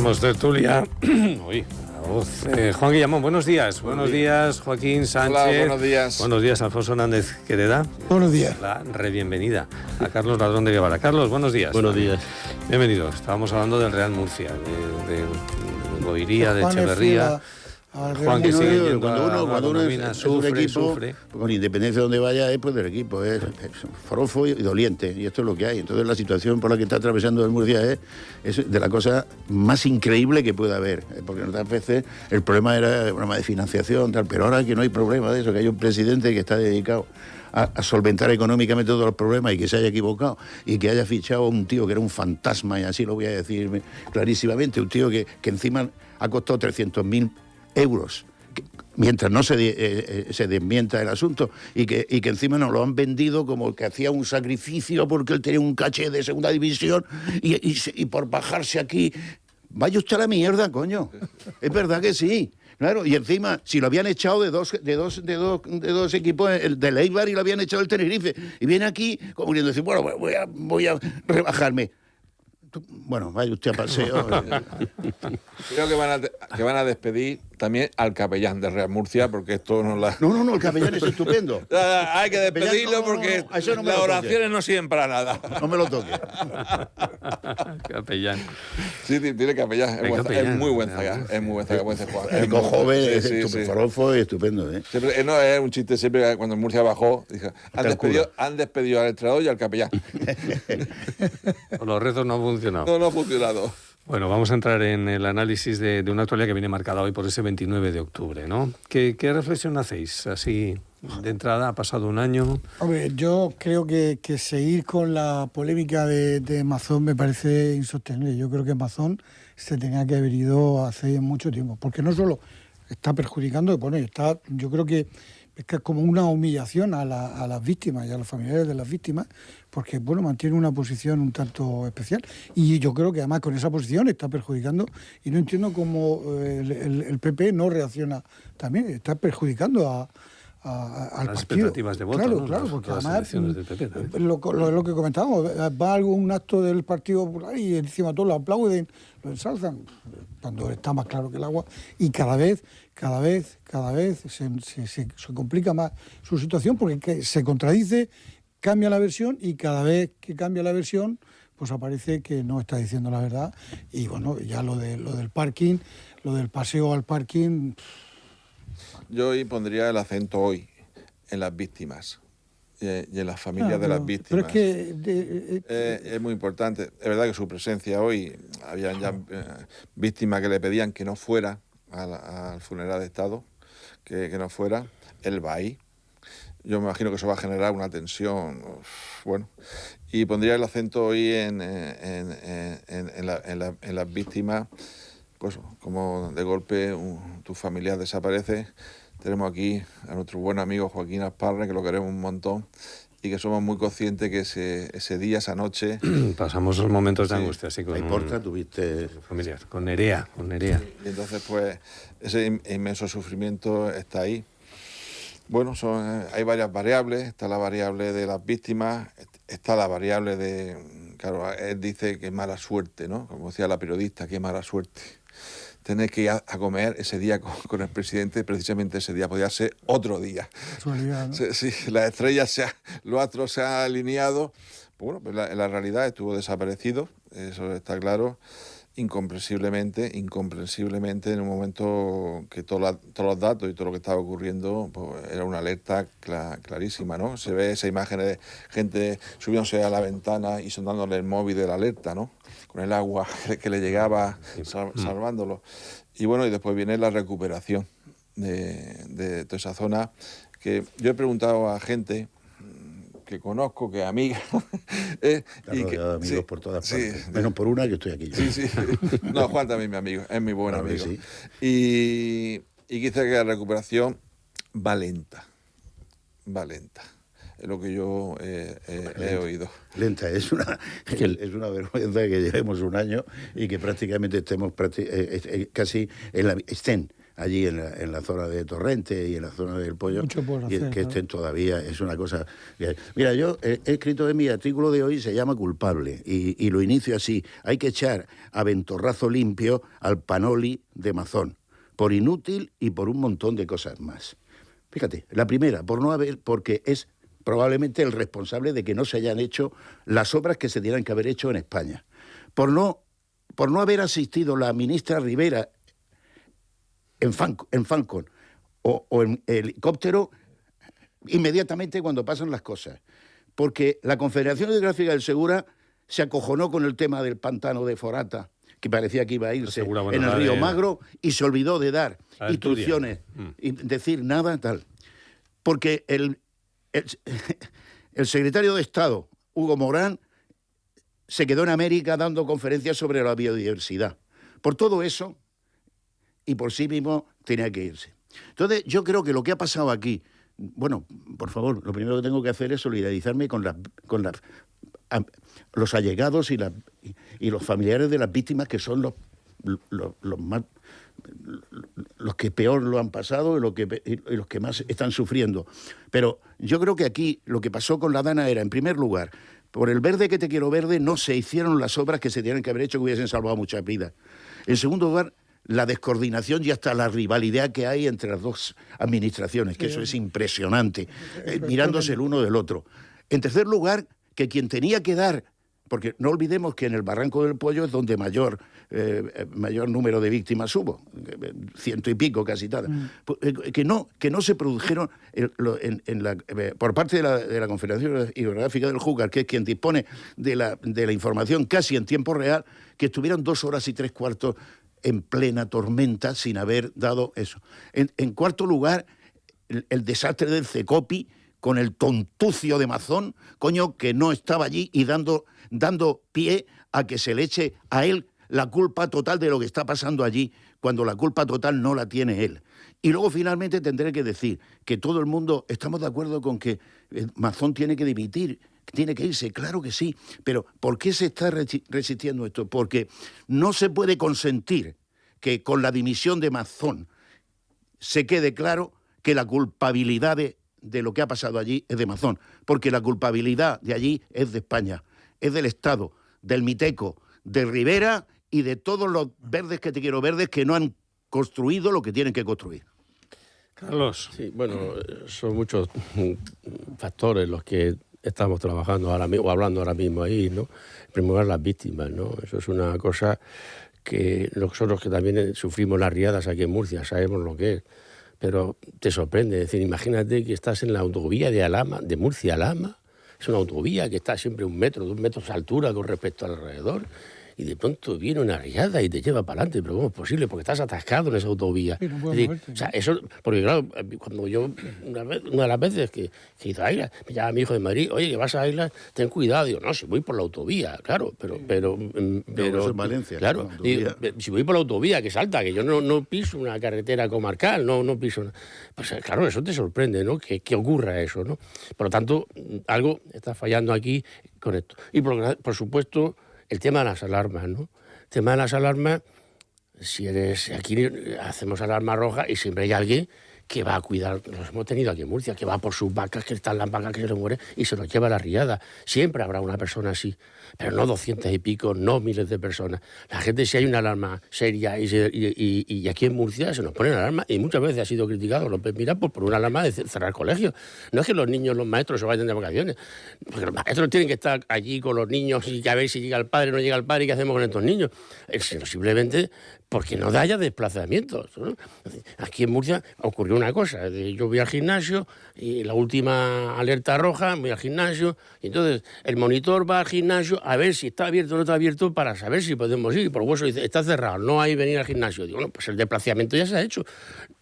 Comenzamos tertulia. Uy, la voz. Juan Guillamón, buenos días. Buenos días, Joaquín Sánchez. Hola, buenos días. Buenos días, Alfonso Hernández Quereda. Buenos días. La bienvenida a Carlos Ladrón de Guevara. Carlos, buenos días. Buenos días. Bienvenido. Estábamos hablando del Real Murcia, de Boiría, de Juan Echeverría. Juan, que sigue yendo cuando uno es sufre, un equipo, sufre. con independencia de donde vaya, es pues del equipo, es forofo y doliente, y esto es lo que hay. Entonces la situación por la que está atravesando el Murcia es de la cosa más increíble que pueda haber, porque otras veces el problema era un problema de financiación, tal, pero ahora que no hay problema de eso, que hay un presidente que está dedicado a solventar económicamente todos los problemas y que se haya equivocado y que haya fichado a un tío que era un fantasma, y así lo voy a decir clarísimamente, un tío que encima ha costado 300.000 euros, mientras no se desmienta el asunto, y que encima nos lo han vendido como que hacía un sacrificio porque él tenía un caché de segunda división y por bajarse aquí. Vaya usted a la mierda, coño. Es verdad que sí. Claro, y encima, si lo habían echado de dos equipos, el del Eibar, y lo habían echado del Tenerife, y viene aquí como queriendo decir, bueno, voy a rebajarme. Bueno, vaya usted a paseo. Creo que van a despedir también al capellán de Real Murcia, porque esto no la... No, el capellán es estupendo. Hay que despedirlo porque las oraciones no sirven para nada. No me lo toque. Capellán. Sí, tiene capellán. Es muy buen zaga. Es muy buen zaga, puede ser Juan. El joven es estupendo, estupendo. Siempre, no, es un chiste, siempre cuando el Murcia bajó, dije, han despedido al entrenador y al capellán. Los rezos no han funcionado. No ha funcionado. Bueno, vamos a entrar en el análisis de una actualidad que viene marcada hoy por ese 29 de octubre, ¿no? ¿Qué reflexión hacéis? Así, de entrada, ha pasado un año. Hombre, yo creo que seguir con la polémica de Mazón me parece insostenible. Yo creo que Mazón se tenía que haber ido hace mucho tiempo, porque no solo está perjudicando, bueno, yo creo que es como una humillación a las víctimas y a los familiares de las víctimas, porque bueno, mantiene una posición un tanto especial, y yo creo que además con esa posición está perjudicando, y no entiendo cómo el PP no reacciona también, está perjudicando al las partido. Expectativas de voto, claro, ¿no? Claro, porque las además elecciones del PP, lo que comentábamos, va algún acto del Partido Popular y encima todos lo aplauden, lo ensalzan, cuando está más claro que el agua, y cada vez se complica más su situación, porque se contradice, cambia la versión, y cada vez que cambia la versión pues aparece que no está diciendo la verdad. Y bueno, ya lo del parking, lo del paseo al parking. Yo hoy pondría el acento hoy en las víctimas y en las familias de las víctimas. Pero es que es muy importante. Es verdad que su presencia hoy, habían ya víctimas que le pedían que no fuera al funeral de Estado, que no fuera. Él va ahí. Yo me imagino que eso va a generar una tensión. Bueno, y pondría el acento hoy en las víctimas. Pues como de golpe tu familiar desaparece. Tenemos aquí a nuestro buen amigo Joaquín Asparre, que lo queremos un montón, y que somos muy conscientes que ese día, esa noche... Pasamos los momentos de angustia, sí, con Ahí Porta tuviste... familiar, con Nerea. Y entonces, pues, ese inmenso sufrimiento está ahí. Bueno, hay varias variables. Está la variable de las víctimas, está la variable de... Claro, él dice que mala suerte, ¿no? Como decía la periodista, qué mala suerte. Tener que ir a comer ese día con el presidente, precisamente ese día podía ser otro día. Casualidad, ¿no? Sí, las estrellas, los astros se han alineado. Bueno, pues la realidad estuvo desaparecido, eso está claro, incomprensiblemente, en un momento que todos los datos y todo lo que estaba ocurriendo, pues era una alerta clarísima, ¿no? Se ve esa imagen de gente subiéndose a la ventana y sonándole el móvil de la alerta, ¿no? Con el agua que le llegaba salvándolo. Y bueno, y después viene la recuperación de toda esa zona, que yo he preguntado a gente que conozco, que amiga. Y que amigos, sí, por todas partes. Sí, menos por una, que estoy aquí yo. Sí. No, Juan también es mi amigo, es mi buen amigo. Sí. Y quizá que la recuperación va lenta. Es lo que yo he oído. Lenta, es una vergüenza que llevemos un año y que prácticamente estén allí en la zona de Torrente y en la zona del Pollo, Mucho por hacer, que ¿no? estén todavía, es una cosa... Mira, yo he escrito en mi artículo de hoy, se llama Culpable, y lo inicio así: hay que echar a ventorrazo limpio al Panoli de Mazón, por inútil y por un montón de cosas más. Fíjate, la primera, porque es probablemente el responsable de que no se hayan hecho las obras que se tenían que haber hecho en España. Por no haber asistido la ministra Rivera en Falcon o en helicóptero inmediatamente cuando pasan las cosas. Porque la Confederación Hidrográfica del Segura se acojonó con el tema del pantano de Forata, que parecía que iba a irse en el río Magro, y se olvidó de dar instrucciones y decir nada tal. Porque el secretario de Estado, Hugo Morán, se quedó en América dando conferencias sobre la biodiversidad. Por todo eso, y por sí mismo, tenía que irse. Entonces, yo creo que lo que ha pasado aquí, bueno, por favor, lo primero que tengo que hacer es solidarizarme con los allegados y los familiares de las víctimas, que son los que peor lo han pasado y los que más están sufriendo. Pero yo creo que aquí lo que pasó con la Dana era, en primer lugar, por el verde que te quiero verde, no se hicieron las obras que se tenían que haber hecho, que hubiesen salvado muchas vidas. En segundo lugar, la descoordinación y hasta la rivalidad que hay entre las dos administraciones, que eso es impresionante, mirándose el uno del otro. En tercer lugar, que quien tenía que dar, porque no olvidemos que en el Barranco del Pollo es donde mayor número de víctimas hubo, 100 y pico casi tal, que no se produjeron por parte de la Confederación Hidrográfica del Júcar, que es quien dispone de la información casi en tiempo real, que estuvieron 2 horas y 3/4 en plena tormenta sin haber dado eso. En cuarto lugar, el desastre del Cecopi con el tontucio de Mazón, coño, que no estaba allí y dando pie a que se le eche a él la culpa total de lo que está pasando allí, cuando la culpa total no la tiene él. Y luego finalmente tendré que decir que todo el mundo estamos de acuerdo con que Mazón tiene que dimitir, tiene que irse, claro que sí, pero ¿por qué se está resistiendo esto? Porque no se puede consentir que con la dimisión de Mazón se quede claro que la culpabilidad de lo que ha pasado allí es de Mazón, porque la culpabilidad de allí es de España, es del Estado, del Miteco, de Rivera y de todos los verdes que te quiero verdes que no han construido lo que tienen que construir. Carlos. Sí, bueno, son muchos factores los que estamos trabajando ahora mismo, o hablando ahora mismo ahí, ¿no? En primer lugar, las víctimas, ¿no? Eso es una cosa que nosotros que también sufrimos las riadas aquí en Murcia, sabemos lo que es. Pero te sorprende, es decir, imagínate que estás en la autovía de Murcia a Alhama, es una autovía que está siempre 1 metro, 2 metros de altura con respecto al alrededor, y de pronto viene una riada y te lleva para adelante, pero ¿cómo es posible? Porque estás atascado en esa autovía. Sí, no puedes moverte. O sea, eso, porque claro, cuando yo, una de las veces que he ido a Islas, me llama mi hijo de Madrid, oye, que vas a Islas, ten cuidado. Digo, no, si voy por la autovía, claro, pero eso es Valencia, claro, digo, si voy por la autovía, que salta, que yo no piso una carretera comarcal, no piso. Pues claro, eso te sorprende, ¿no? Que ocurra eso, ¿no? Por lo tanto, algo está fallando aquí con esto. Y por supuesto, el tema de las alarmas, ¿no? El tema de las alarmas, aquí hacemos alarma roja y siempre hay alguien que va a cuidar, los hemos tenido aquí en Murcia, que va por sus vacas, que están las vacas que se le mueren y se los lleva a la riada. Siempre habrá una persona así, pero no 200 y pico, no miles de personas. La gente, si hay una alarma seria y aquí en Murcia se nos ponen alarma, y muchas veces ha sido criticado López Mira por una alarma de cerrar colegios. No es que los niños, los maestros se vayan de vacaciones, porque los maestros tienen que estar allí con los niños y a ver si llega el padre, no llega el padre, y qué hacemos con estos niños. Sino simplemente porque no haya desplazamientos, ¿no? Aquí en Murcia ocurrió una cosa, yo voy al gimnasio y la última alerta roja, voy al gimnasio y entonces el monitor va al gimnasio a ver si está abierto o no está abierto para saber si podemos ir. Por hueso dice, está cerrado, no hay venir al gimnasio. Digo, bueno, pues el desplazamiento ya se ha hecho.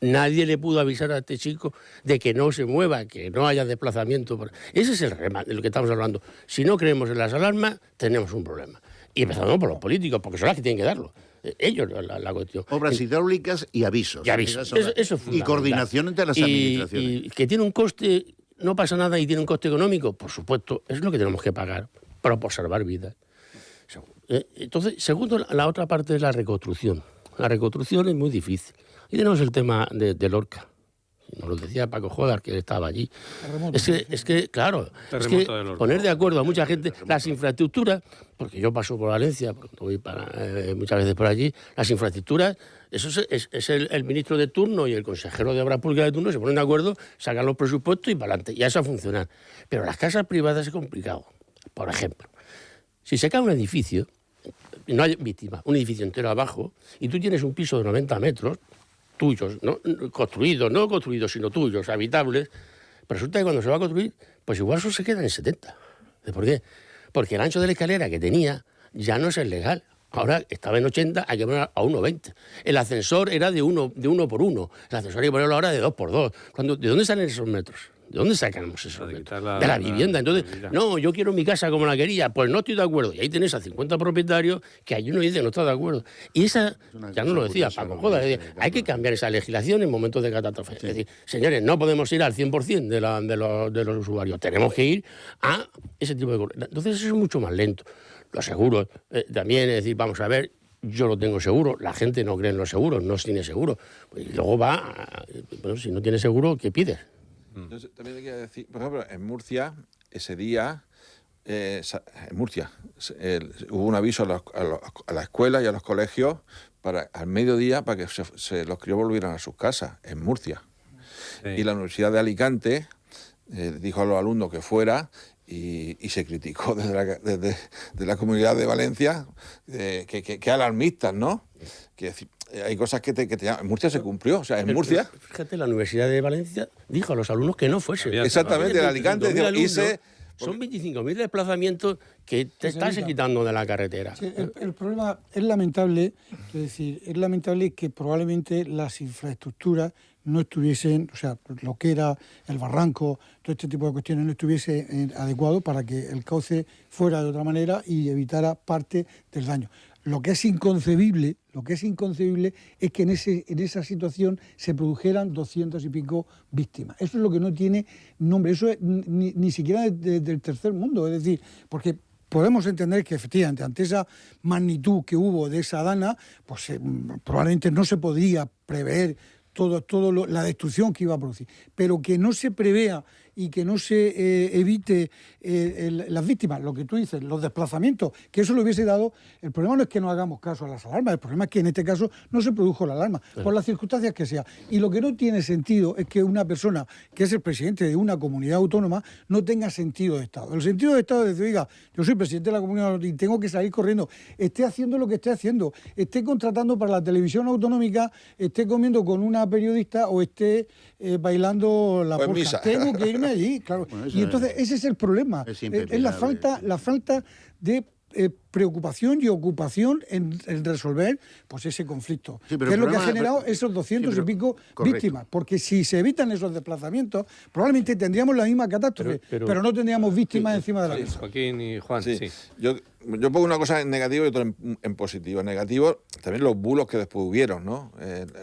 Nadie le pudo avisar a este chico de que no se mueva, que no haya desplazamiento. Ese es el remate de lo que estamos hablando. Si no creemos en las alarmas, tenemos un problema. Y empezamos por los políticos, porque son las que tienen que darlo. Ellos la cuestión. Obras hidráulicas y avisos. Y avisos. Eso es y coordinación entre las administraciones. Y que tiene un coste, no pasa nada y tiene un coste económico, por supuesto, es lo que tenemos que pagar, pero por salvar vidas. Entonces, segundo, la otra parte es la reconstrucción. La reconstrucción es muy difícil. Y tenemos el tema de Lorca. Nos lo decía Paco Jodar, que estaba allí. Es que claro, es que poner de acuerdo a mucha gente, las infraestructuras, porque yo paso por Valencia, porque voy muchas veces por allí, las infraestructuras, eso es el ministro de turno y el consejero de Obras Públicas de turno, se ponen de acuerdo, sacan los presupuestos y para adelante, y eso a funcionar. Pero las casas privadas es complicado. Por ejemplo, si se cae un edificio, no hay víctimas, un edificio entero abajo, y tú tienes un piso de 90 metros, tuyos, no construidos, sino tuyos, habitables, pero resulta que cuando se va a construir, pues igual eso se queda en 70. ¿Por qué? Porque el ancho de la escalera que tenía ya no es el legal. Ahora estaba en 80, hay que ponerlo a 1,20. El ascensor era de uno por uno. El ascensor hay que ponerlo ahora de 2 por 2. ¿De dónde salen esos metros? ¿De dónde sacamos esos metros? De la vivienda. Entonces, no, yo quiero mi casa como la quería. Pues no estoy de acuerdo. Y ahí tenés a 50 propietarios que hay uno dice no está de acuerdo. Y esa, ya no lo decía Paco Joda, hay que cambiar esa legislación en momentos de catástrofe. Sí. Es decir, señores, no podemos ir al 100% de los usuarios. Tenemos que ir a ese tipo de cosas. Entonces eso es mucho más lento. Los seguros también, es decir, vamos a ver, yo lo tengo seguro, la gente no cree en los seguros, no tiene seguro. Y luego bueno, si no tiene seguro, ¿qué pides? Entonces, también hay que decir, por ejemplo, en Murcia, ese día, hubo un aviso a la escuela y a los colegios al mediodía para que los críos volvieran a sus casas, en Murcia. Sí. Y la Universidad de Alicante dijo a los alumnos que fuera. Y se criticó desde la Comunidad de Valencia que alarmistas, ¿no? Que hay cosas que te llaman. En Murcia se cumplió, o sea, en Murcia... Fíjate, la Universidad de Valencia dijo a los alumnos que no fuesen. Exactamente, el Alicante dice... Son 25.000 desplazamientos que te estás quitando de la carretera. Sí, el problema es lamentable, es lamentable que probablemente las infraestructuras no estuviesen, o sea, lo que era el barranco, todo este tipo de cuestiones no estuviese adecuado para que el cauce fuera de otra manera y evitara parte del daño. Lo que es inconcebible es que en esa situación se produjeran 200 y pico víctimas. Eso es lo que no tiene nombre, eso es ni siquiera del tercer mundo, es decir, porque podemos entender que efectivamente ante esa magnitud que hubo de esa dana, pues probablemente no se podía prever la destrucción que iba a producir, pero que no se prevea y que no se evite las víctimas, lo que tú dices, los desplazamientos, que eso lo hubiese dado. El problema no es que no hagamos caso a las alarmas, el problema es que en este caso no se produjo la alarma, por las circunstancias que sea. Y lo que no tiene sentido es que una persona que es el presidente de una comunidad autónoma no tenga sentido de Estado. El sentido de Estado es decir, oiga, yo soy presidente de la comunidad y tengo que salir corriendo, esté haciendo lo que esté haciendo, esté contratando para la televisión autonómica, esté comiendo con una periodista o esté bailando la polka. Tengo que irme allí, claro. Bueno, y entonces ese es el problema. Es la falta de preocupación y ocupación en resolver pues ese conflicto, que es lo que ha generado esos 200 y pico víctimas, porque si se evitan esos desplazamientos probablemente tendríamos la misma catástrofe, pero no tendríamos víctimas encima de la mesa. Joaquín y Juan, sí. Yo pongo una cosa en negativo y otra en positivo. En negativo, también los bulos que después hubieron, ¿no?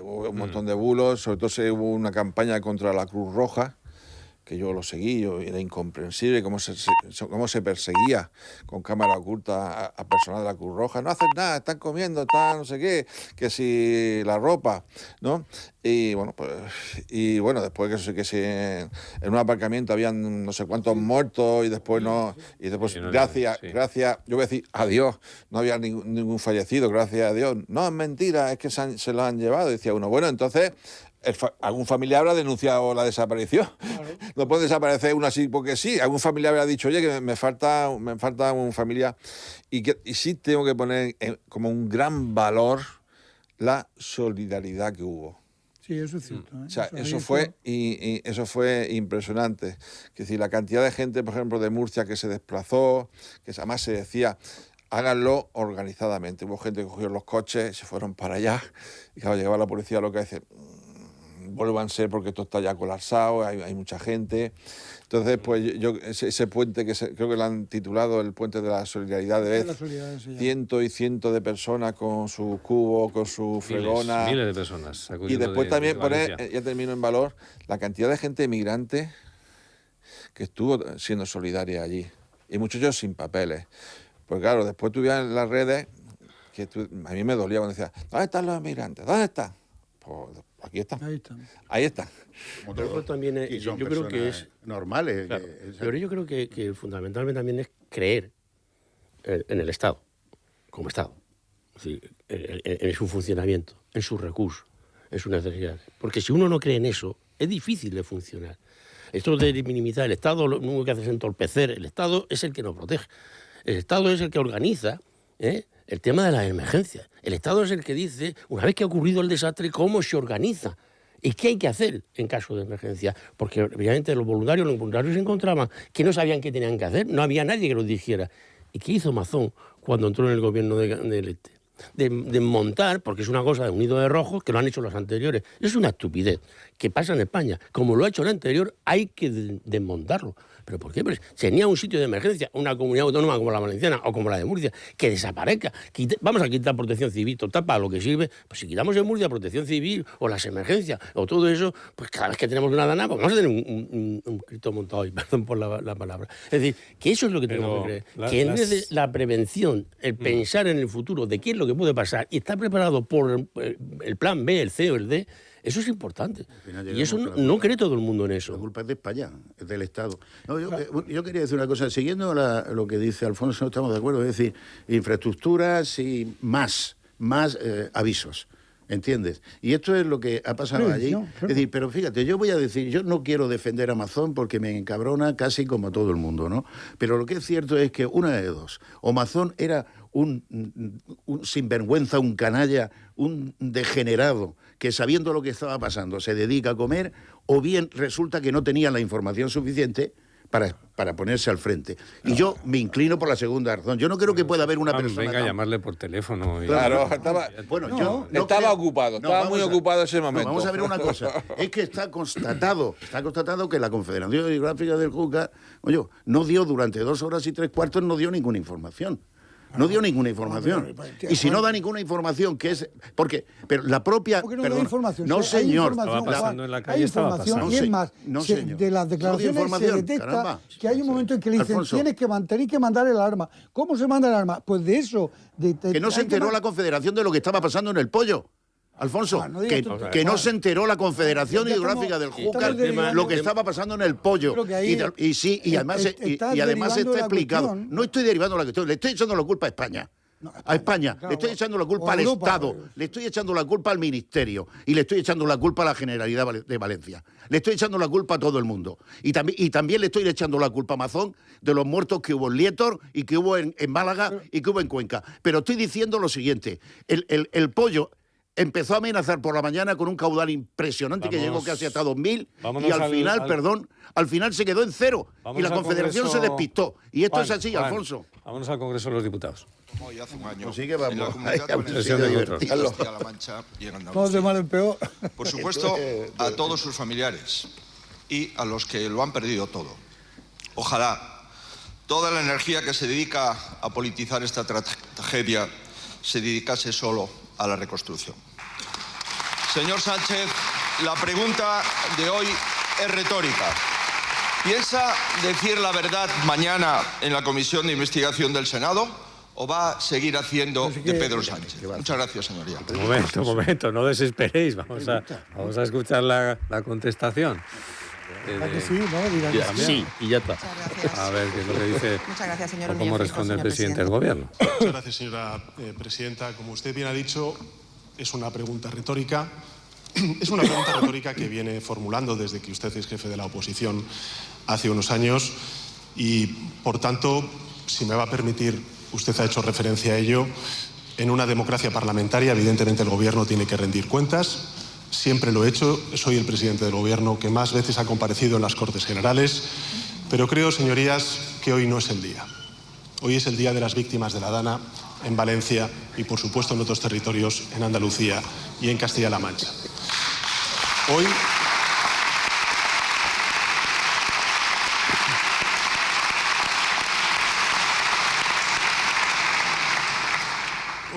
Hubo un montón de bulos, sobre todo hubo una campaña contra la Cruz Roja, que yo lo seguí, era incomprensible cómo se perseguía con cámara oculta a personal de la Cruz Roja. No hacen nada, están comiendo, no sé qué, que si la ropa, ¿no? Y bueno, después que en un aparcamiento habían no sé cuántos muertos y después gracias, yo voy a decir adiós, no había ningún fallecido, gracias a Dios. No, es mentira, es que se lo han llevado. Decía uno, bueno, entonces algún familiar habrá denunciado la desaparición. Claro. No puede desaparecer uno así porque sí. Algún familiar habrá dicho, oye, que me falta un familiar. Y sí tengo que poner como un gran valor la solidaridad que hubo. Sí, eso es cierto. O sea, eso fue impresionante. Es decir, la cantidad de gente, por ejemplo, de Murcia que se desplazó, que además se decía, háganlo organizadamente. Hubo gente que cogió los coches, se fueron para allá, y claro, llegaba la policía loca y dice, vuélvanse porque esto está ya colapsado, hay mucha gente. Entonces, pues ese puente que creo que lo han titulado el puente de la solidaridad de Vez, cientos y cientos de personas con su cubo, con su fregona. Miles de personas. Y después también poner, ya termino en valor, la cantidad de gente emigrante que estuvo siendo solidaria allí. Y muchos de ellos sin papeles. Pues claro, después tuvieron las redes que a mí me dolía cuando decía, ¿dónde están los inmigrantes? ¿Dónde están? Pues aquí están. Ahí están. Ahí están. Pero también es, yo creo que es normales. Claro, pero yo creo que fundamentalmente también es creer en el Estado, como Estado. Es decir, en su funcionamiento, en sus recursos, en sus necesidades. Porque si uno no cree en eso, es difícil de funcionar. Esto de minimizar el Estado, lo único que hace es entorpecer. El Estado es el que nos protege. El Estado es el que organiza el tema de las emergencias. El Estado es el que dice, una vez que ha ocurrido el desastre, cómo se organiza y qué hay que hacer en caso de emergencia. Porque obviamente los voluntarios se encontraban que no sabían qué tenían que hacer, no había nadie que los dijera. ¿Y qué hizo Mazón cuando entró en el gobierno del Este? De montar, porque es una cosa de un nido de rojos, que lo han hecho los anteriores. Es una estupidez que pasa en España. Como lo ha hecho el anterior, hay que desmontarlo. ¿Pero por qué? Pues tenía un sitio de emergencia, una comunidad autónoma como la valenciana o como la de Murcia, que desaparezca. Vamos a quitar protección civil, total, para lo que sirve. Pues si quitamos en Murcia protección civil o las emergencias o todo eso, pues cada vez que tenemos una dana, pues vamos a tener un Cristo montado ahí, perdón por la palabra. Es decir, que eso es lo que tenemos que creer. Que en vez de la prevención, el pensar en el futuro de qué es lo que puede pasar y estar preparado por el plan B, el C o el D, eso es importante. Y eso no cree todo el mundo en eso. La culpa es de España, es del Estado. No, yo quería decir una cosa. Siguiendo lo que dice Alfonso, estamos de acuerdo. Es decir, infraestructuras y más avisos. ¿Entiendes? Y esto es lo que ha pasado allí. Es decir, pero fíjate, yo voy a decir, yo no quiero defender a Mazón porque me encabrona casi como todo el mundo, ¿no? Pero lo que es cierto es que una de dos. O Mazón era un sinvergüenza, un canalla, un degenerado que sabiendo lo que estaba pasando se dedica a comer, o bien resulta que no tenía la información suficiente para ponerse al frente. Y yo me inclino por la segunda razón. Yo no creo que pueda haber una persona... Venga a llamarle por teléfono. Claro, estaba ocupado, estaba muy ocupado ese momento. Vamos a ver una cosa. Es que está constatado que la Confederación Hidrográfica del Júcar, no dio durante 2 horas y 3/4, no dio ninguna información. No dio ninguna información. Y si no da ninguna información, ¿qué es? Pero la propia... ¿Por qué no da información? No, señor. Estaba pasando en la calle, hay estaba información, pasando. y es más, de las declaraciones se detecta que hay un momento en que le dicen, Alfonso, tenéis que mandar el arma. ¿Cómo se manda el arma? Pues de eso... que no se enteró la Confederación de lo que estaba pasando en el Pollo. Alfonso, que no se enteró la Confederación Hidrográfica del Júcar lo que estaba pasando en el Pollo. Y además está explicado. No estoy derivando la cuestión, le estoy echando la culpa a España. A España, le estoy echando la culpa al Estado, le estoy echando la culpa al Ministerio y le estoy echando la culpa a la Generalidad de Valencia. Le estoy echando la culpa a todo el mundo. Y también le estoy echando la culpa a Mazón de los muertos que hubo en Lietor y que hubo en Málaga y que hubo en Cuenca. Pero estoy diciendo lo siguiente, el Pollo empezó a amenazar por la mañana con un caudal impresionante que llegó casi hasta 2.000 y al final se quedó en 0 y la Confederación se despistó. Y esto es así, Alfonso. Vámonos al Congreso de los Diputados. Hoy hace un año, Pues sí que vamos. en la Comunidad Vamos Castilla-La Mancha y en Vamos de mal en peor. Por supuesto, a todos sus familiares y a los que lo han perdido todo. Ojalá toda la energía que se dedica a politizar esta tragedia se dedicase solo a la reconstrucción. Señor Sánchez, la pregunta de hoy es retórica. ¿Piensa decir la verdad mañana en la Comisión de Investigación del Senado o va a seguir haciendo de Pedro Sánchez? Muchas gracias, señoría. Un momento, no desesperéis. Vamos a escuchar la contestación. Sí, ¿no? Sí, y ya está. A ver qué es lo que dice. Muchas gracias, señor o cómo responde el presidente del Gobierno. Muchas gracias, señora presidenta. Como usted bien ha dicho, es una pregunta retórica. Es una pregunta retórica que viene formulando desde que usted es jefe de la oposición hace unos años y, por tanto, si me va a permitir, usted ha hecho referencia a ello, en una democracia parlamentaria, evidentemente el Gobierno tiene que rendir cuentas. Siempre lo he hecho, soy el presidente del Gobierno que más veces ha comparecido en las Cortes Generales, pero creo, señorías, que hoy no es el día. Hoy es el día de las víctimas de la Dana en Valencia y, por supuesto, en otros territorios, en Andalucía y en Castilla-La Mancha.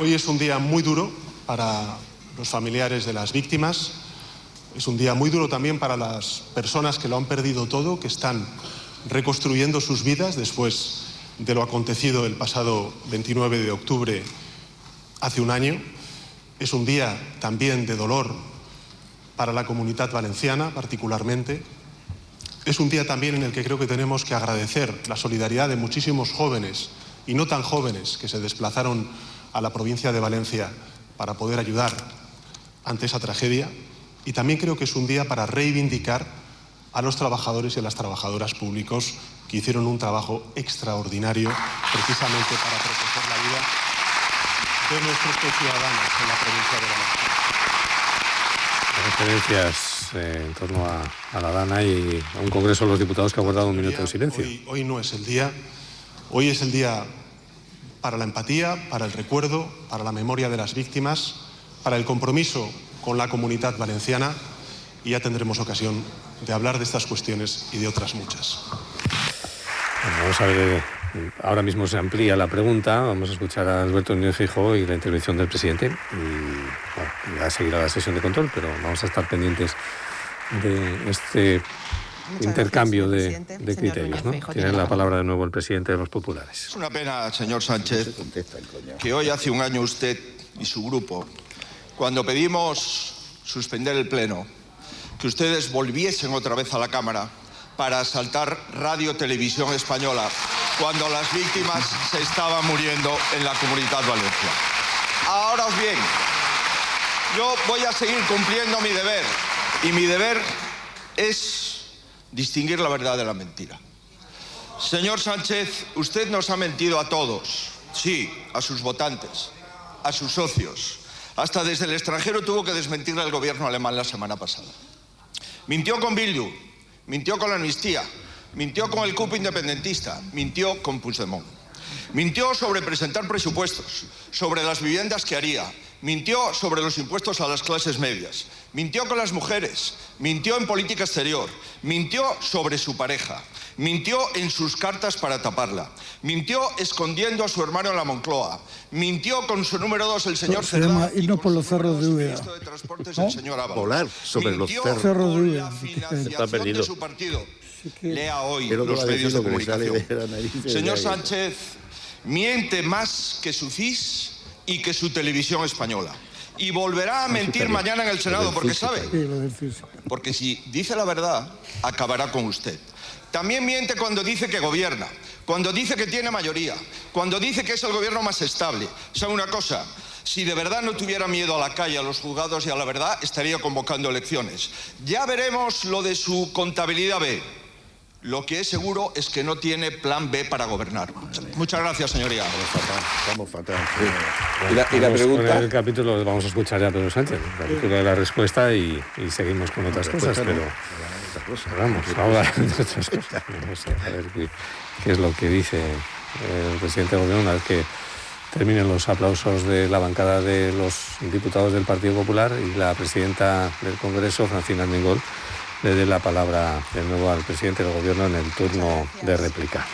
Hoy es un día muy duro para los familiares de las víctimas. Es un día muy duro también para las personas que lo han perdido todo, que están reconstruyendo sus vidas después de lo acontecido el pasado 29 de octubre hace un año. Es un día también de dolor para la Comunitat Valenciana, particularmente. Es un día también en el que creo que tenemos que agradecer la solidaridad de muchísimos jóvenes y no tan jóvenes que se desplazaron a la provincia de Valencia para poder ayudar ante esa tragedia. Y también creo que es un día para reivindicar a los trabajadores y a las trabajadoras públicos que hicieron un trabajo extraordinario precisamente para proteger la vida de nuestros ciudadanos en la provincia de Valencia. Referencias en torno a la Dana y a un Congreso de los Diputados que ha guardado un minuto de silencio. Hoy no es el día. Hoy es el día para la empatía, para el recuerdo, para la memoria de las víctimas, para el compromiso con la Comunitat Valenciana, y ya tendremos ocasión de hablar de estas cuestiones y de otras muchas. Bueno, vamos a ver, ahora mismo se amplía la pregunta, vamos a escuchar a Alberto Núñez Feijóo y la intervención del presidente, y bueno, ya seguirá la sesión de control, pero vamos a estar pendientes de este intercambio de criterios, ¿no? Tiene la palabra de nuevo el presidente de los populares. Es una pena, señor Sánchez, que hoy hace un año usted y su grupo, cuando pedimos suspender el pleno, que ustedes volviesen otra vez a la Cámara para asaltar Radio Televisión Española cuando las víctimas se estaban muriendo en la Comunitat Valencia. Ahora bien, yo voy a seguir cumpliendo mi deber, y mi deber es distinguir la verdad de la mentira. Señor Sánchez, usted nos ha mentido a todos, sí, a sus votantes, a sus socios. Hasta desde el extranjero tuvo que desmentirle al gobierno alemán la semana pasada. Mintió con Bildu, mintió con la amnistía, mintió con el cupo independentista, mintió con Puigdemont. Mintió sobre presentar presupuestos, sobre las viviendas que haría, mintió sobre los impuestos a las clases medias, mintió con las mujeres, mintió en política exterior, mintió sobre su pareja, mintió en sus cartas para taparla, mintió escondiendo a su hermano en la Moncloa, mintió con su número 2, el señor Cerdá, y irnos por los cerros de Úbeda, de Transportes, el señor Ábalos. Volar sobre los cerros de con Úbeda. la financiación de su partido. Lea hoy los medios de comunicación. Señor Sánchez, miente más que su CIS y que su televisión española. Y volverá a mentir mañana en el Senado, porque sabe, porque si dice la verdad, acabará con usted. También miente cuando dice que gobierna, cuando dice que tiene mayoría, cuando dice que es el gobierno más estable. ¿Sabe una cosa? Si de verdad no tuviera miedo a la calle, a los juzgados y a la verdad, estaría convocando elecciones. Ya veremos lo de su contabilidad B. Lo que es seguro es que no tiene plan B para gobernar. Muchas gracias, señoría. Estamos fatal. Y la pregunta... Con el capítulo vamos a escuchar ya a Pedro Sánchez, el capítulo de la respuesta, y seguimos con otras cosas, pero vamos, ahora de otras cosas. Vamos a ver qué es lo que dice el presidente del gobierno una vez que terminen los aplausos de la bancada de los diputados del Partido Popular y la presidenta del Congreso, Francina Armengol, le dé la palabra de nuevo al presidente del Gobierno en el turno de réplica.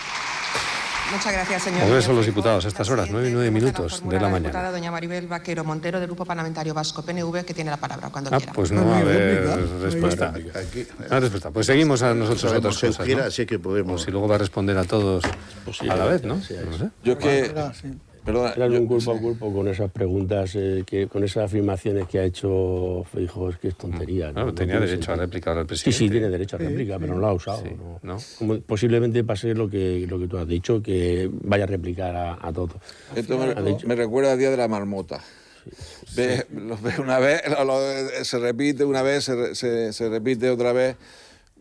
Muchas gracias, señor. Congreso de los Diputados, a estas horas, 9:09 de la mañana. La diputada doña Maribel Vaquero Montero, del Grupo Parlamentario Vasco PNV, que tiene la palabra cuando quiera. Pues no va a haber respuesta. Pues seguimos a nosotros otras cosas, ¿no? Así que podemos. Si luego va a responder a todos a la vez, ¿no? No sé. Yo que... Perdona, Era un culpo a culpo con esas preguntas, con esas afirmaciones que ha hecho Feijóo, es que es tontería. Claro, tenía derecho a réplica al presidente. Sí, tiene derecho a réplica, pero no lo ha usado. Sí, ¿no? Como posiblemente pase lo que tú has dicho, que vaya a replicar a todo. Esto me recuerda al Día de la Marmota. Los ve una vez, se repite una vez, se repite otra vez.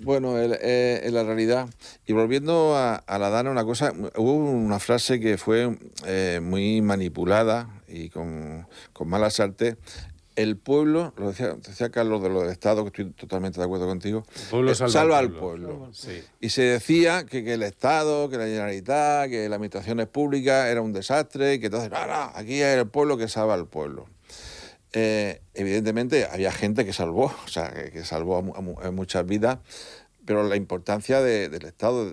Bueno, en la realidad. Y volviendo a la Dana, una cosa, hubo una frase que fue muy manipulada y con malas artes. El pueblo, lo decía Carlos de lo del Estado, que estoy totalmente de acuerdo contigo, el pueblo salva al pueblo. Sí. Y se decía que el Estado, que la Generalitat, que las administraciones públicas era un desastre, y que entonces, no, aquí es el pueblo que salva al pueblo. Evidentemente había gente que salvó, o sea, que salvó a muchas vidas, pero la importancia del Estado,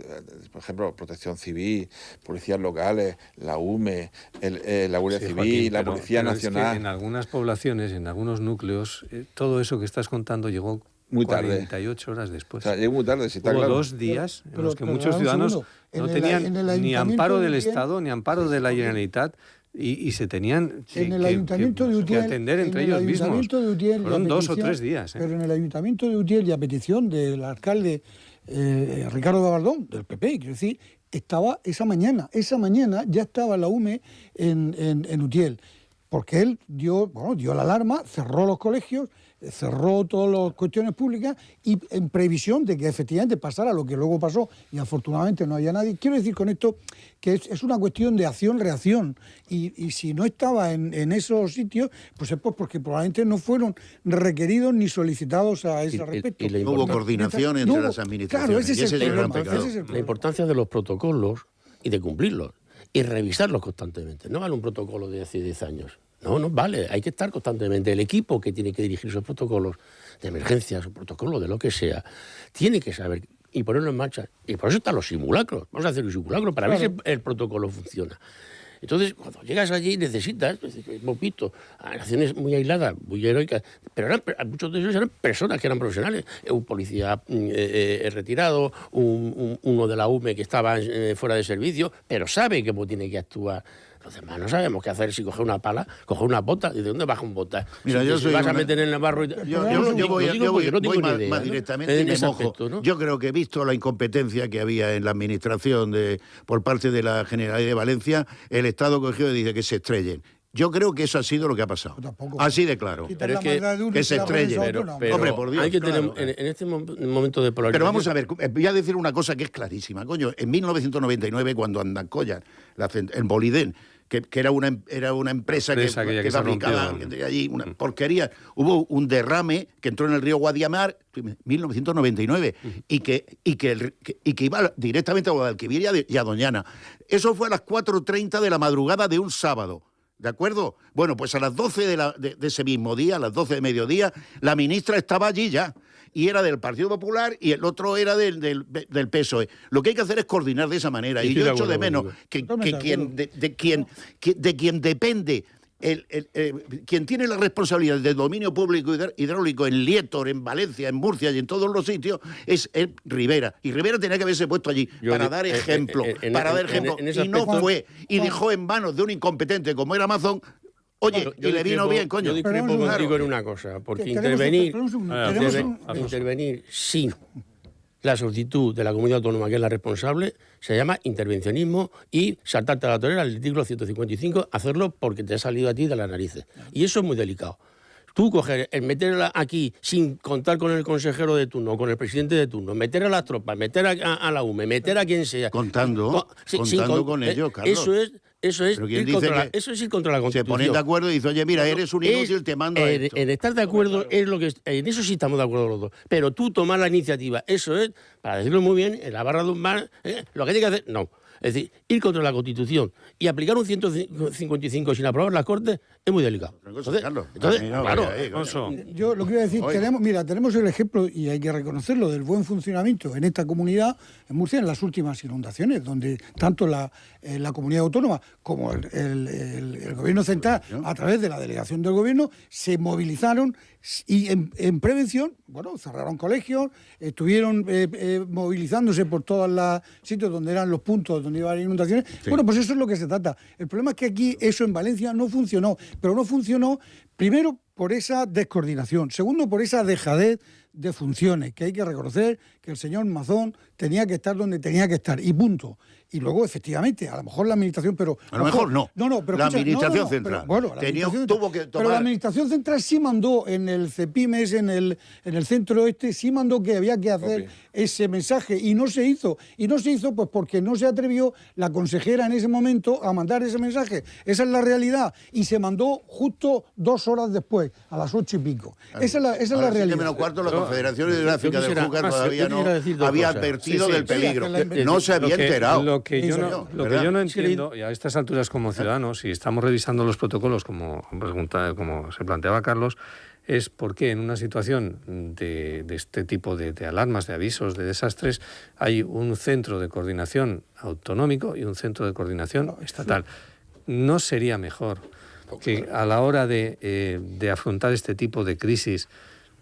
por ejemplo, Protección Civil, policías locales, la UME, la Guardia Civil, Joaquín, la Policía Nacional... Es que en algunas poblaciones, en algunos núcleos, todo eso que estás contando llegó muy 48 horas después. O sea, llegó muy tarde, si está Hubo claro. 2 días en los que muchos ciudadanos no tenían ni amparo del Estado, ni amparo de la Generalitat, y se tenían en el Ayuntamiento de Utiel, que atender entre ellos mismos. Fueron 2 o 3 días. Pero en el Ayuntamiento de Utiel, y a petición del alcalde Ricardo Gabaldón, del PP, quiero decir, estaba esa mañana ya estaba la UME en Utiel, porque él dio la alarma, cerró los colegios, cerró todas las cuestiones públicas y en previsión de que efectivamente pasara lo que luego pasó y afortunadamente no había nadie. Quiero decir con esto que es una cuestión de acción-reacción y si no estaba en esos sitios, pues es porque probablemente no fueron requeridos ni solicitados a ese respecto. No hubo coordinación entre las administraciones. Claro, ese es el problema. La importancia de los protocolos y de cumplirlos y revisarlos constantemente. No vale un protocolo de hace 10 años. No vale, hay que estar constantemente. El equipo que tiene que dirigir esos protocolos de emergencia, esos protocolos de lo que sea, tiene que saber y ponerlo en marcha. Y por eso están los simulacros. Vamos a hacer un simulacro para ver si el protocolo funciona. Entonces, cuando llegas allí necesitas, hemos visto acciones muy aisladas, muy heroicas, pero muchos de ellos eran personas que eran profesionales. Un policía retirado, uno de la UME que estaba fuera de servicio, pero sabe cómo tiene que actuar. Los demás no sabemos qué hacer, si coger una pala, coger una bota. ¿Y de dónde baja un bota? Mira, si yo soy vas a meter en el barro... Yo voy más directamente y me mojo. Aspecto, ¿no? Yo creo que, visto la incompetencia que había en la administración por parte de la Generalidad de Valencia, el Estado cogió y dice que se estrellen. Yo creo que eso ha sido lo que ha pasado. Así de claro. Pero es que se estrellen. Pero, hombre, por Dios. Hay que tener, en este momento de polarización... Pero vamos a ver, voy a decir una cosa que es clarísima. Coño, en 1999, cuando Andancollar, el Boliden, que era una empresa que fabricaba allí una porquería, hubo un derrame que entró en el río Guadiamar, 1999, y que iba directamente a Guadalquivir y a Doñana. Eso fue a las 4:30 de la madrugada de un sábado. ¿De acuerdo? Bueno, pues a las 12 de ese mismo día, a las 12 de mediodía, la ministra estaba allí ya. Y era del Partido Popular y el otro era del PSOE. Lo que hay que hacer es coordinar de esa manera. Y yo echo de menos que quien depende, quien tiene la responsabilidad del dominio público hidráulico en Lietor, en Valencia, en Murcia y en todos los sitios, es Rivera. Y Rivera tenía que haberse puesto allí para dar ejemplo. Y no fue. Y dejó en manos de un incompetente como era Amazon. Oye, y le vino bien, coño. Yo discrepo contigo en una cosa, porque intervenir sin la solicitud de la comunidad autónoma, que es la responsable, se llama intervencionismo y saltarte a la torera, el artículo 155, hacerlo porque te ha salido a ti de las narices. Y eso es muy delicado. Tú coger, meterla aquí sin contar con el consejero de turno, con el presidente de turno, meter a las tropas, meter a la UME, meter a quien sea. Contando con ellos, Carlos. Eso es ir contra la Constitución. Se ponen de acuerdo y dicen, oye, mira, eres un inútil, te mando a esto. En estar de acuerdo es lo que... En eso sí estamos de acuerdo los dos. Pero tú tomar la iniciativa, eso es, para decirlo muy bien, en la barra de un bar, lo que hay que hacer, no. Es decir, ir contra la Constitución y aplicar un 155 sin aprobar las Cortes es muy delicado. Entonces, claro. Yo lo que voy a decir, tenemos el ejemplo, y hay que reconocerlo, del buen funcionamiento en esta comunidad, en Murcia, en las últimas inundaciones, donde tanto la comunidad autónoma como el gobierno central, a través de la delegación del gobierno, se movilizaron y en prevención, cerraron colegios, estuvieron movilizándose por todos los sitios donde eran los puntos donde iban las inundaciones. Sí. Bueno, pues eso es lo que se trata. El problema es que aquí eso en Valencia no funcionó, pero no funcionó primero por esa descoordinación, segundo por esa dejadez de funciones, que hay que reconocer que el señor Mazón tenía que estar donde tenía que estar, y punto. Y luego, efectivamente, a lo mejor la administración, pero... A lo mejor no. Pero la administración central. Pero la administración central sí mandó en el CEPIMES, en el centro sí mandó que había que hacer ese mensaje, y no se hizo. Y no se hizo pues porque no se atrevió la consejera en ese momento a mandar ese mensaje. Esa es la realidad. Y se mandó justo 2 horas después, a las 8:00. Esa es la realidad. Menos cuarto, la Confederación Hidrográfica del Júcar todavía no había advertido del peligro. No se había enterado. Lo que yo no entiendo, y a estas alturas como ciudadanos, si estamos revisando los protocolos como se planteaba Carlos, es por qué en una situación de este tipo de alarmas, de avisos, de desastres, hay un centro de coordinación autonómico y un centro de coordinación estatal. ¿No sería mejor que a la hora de afrontar este tipo de crisis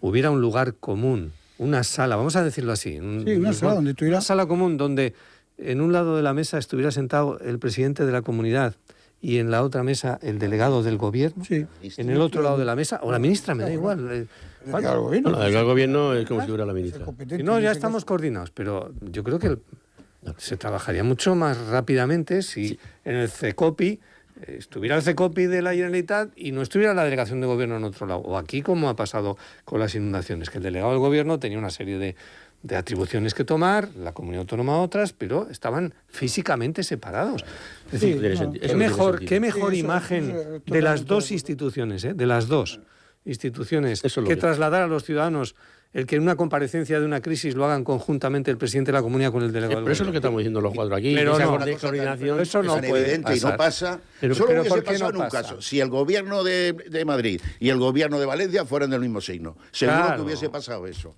hubiera un lugar común, una sala, vamos a decirlo así? Una sala común donde en un lado de la mesa estuviera sentado el presidente de la comunidad y en la otra mesa el delegado del gobierno, Sí. en el otro lado de la mesa, o la ministra, me da igual. El delegado del gobierno. No, el gobierno es como si fuera la ministra. Competente No, en ya ese estamos caso. coordinados, pero yo creo que se trabajaría mucho más rápidamente si en el CECOPI estuviera el CECOPI de la Generalitat y no estuviera la delegación de gobierno en otro lado. O aquí, como ha pasado con las inundaciones, que el delegado del gobierno tenía una serie de atribuciones que tomar, la comunidad autónoma otras, pero estaban físicamente separados. Es decir, qué mejor Sí, eso imagen es de las totalmente dos de instituciones, de las dos instituciones, Eso es lo que que- trasladar a los ciudadanos el que en una comparecencia de una crisis lo hagan conjuntamente el presidente de la comunidad con el delegado del Pero eso es lo que gobierno. estamos diciendo los cuatro aquí. Pero esa no. coordinación. Eso no es tan puede evidente y pasar. no pasa. Pero Solo ¿por hubiese qué pasado no en un pasa? caso. Si el gobierno de Madrid y el gobierno de Valencia fueran del mismo signo. Seguro Claro. que hubiese pasado eso.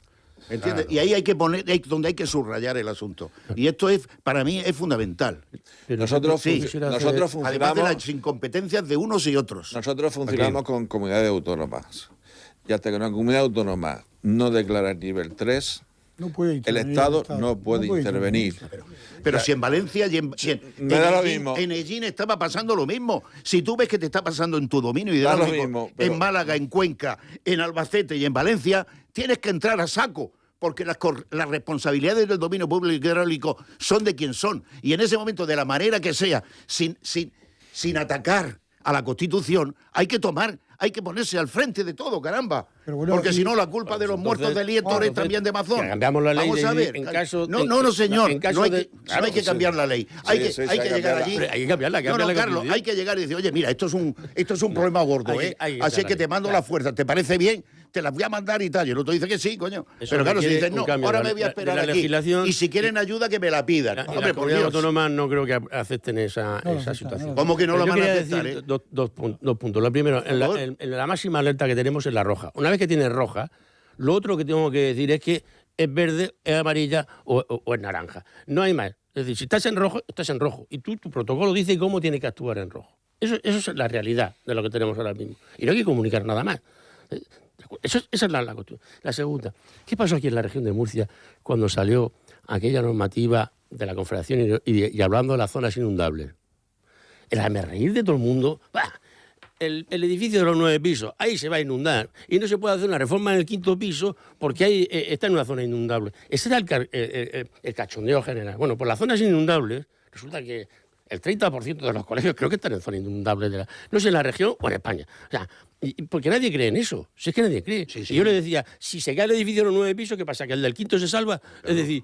¿Entiendes? Y ahí hay que poner, donde hay que subrayar el asunto. Y esto es, para mí, es fundamental. Pero Nosotros, Sí. nosotros Además de funcionamos, las incompetencias de unos y otros. nosotros funcionamos con comunidades autónomas. Y hasta que una comunidad autónoma no declara el nivel 3, No puede el intervenir Estado no puede intervenir. Pero si en Valencia y en Me da lo Ellín- mismo. en Ellín estaba pasando lo mismo. Si tú ves que te está pasando en tu dominio Da lo hidráulico, mismo, pero- en Málaga, en Cuenca, en Albacete y en Valencia, tienes que entrar a saco. Porque las responsabilidades del dominio público hidráulico son de quien son. Y en ese momento, de la manera que sea, sin atacar a la Constitución, hay que ponerse al frente de todo, caramba. Pero bueno, porque y- si no, la culpa de los muertos de Liétor es también de Mazón. que cambiamos la ley Vamos a de- ver. en caso no, de- no, señor. en caso No hay de- que, no hay que cambiar la ley. Hay que hay que llegar cambiarla. allí. Pero hay que cambiarla, No, la Carlos, Constitución. hay que llegar y decir, oye, mira, esto es un problema gordo, hay que- ¿eh? hay que Así cambiarla. que te mando Claro. la fuerza. ¿Te parece bien? Te las voy a mandar y tal. Y el otro dice que sí, coño. Eso Pero claro, si requiere dices, un no, cambio ahora de me voy a la- esperar de la aquí. legislación Y si quieren ayuda, que me la pidan. Y Hombre, las por comunidades Dios. autónomas no creo que acepten esa aceptan, situación. no. ¿Cómo que no Pero la yo van a quería aceptar, decir eh? dos puntos. Lo primero, en favor. la máxima alerta que tenemos es la roja. Una vez que tienes roja, lo otro que tengo que decir es que es verde, es amarilla o es naranja. No hay más. Es decir, si estás en rojo, estás en rojo. Y tu protocolo dice cómo tienes que actuar en rojo. Eso es la realidad de lo que tenemos ahora mismo. Y no hay que comunicar nada más. Esa es la cuestión. La segunda, ¿qué pasó aquí en la región de Murcia cuando salió aquella normativa de la Confederación y hablando de las zonas inundables? El hazme reír de todo el mundo. ¡Bah! El edificio de los 9 pisos, ahí se va a inundar. Y no se puede hacer una reforma en el 5º piso porque ahí está en una zona inundable. Ese era el cachondeo general. Bueno, por las zonas inundables, resulta que el 30% de los colegios creo que están en zona inundable. No sé, en la región o en España. O sea, porque nadie cree en eso. Si es que nadie cree. Sí, sí. Y yo le decía, si se cae el edificio de los 9 pisos, ¿qué pasa? ¿Que el del 5º se salva? Es decir,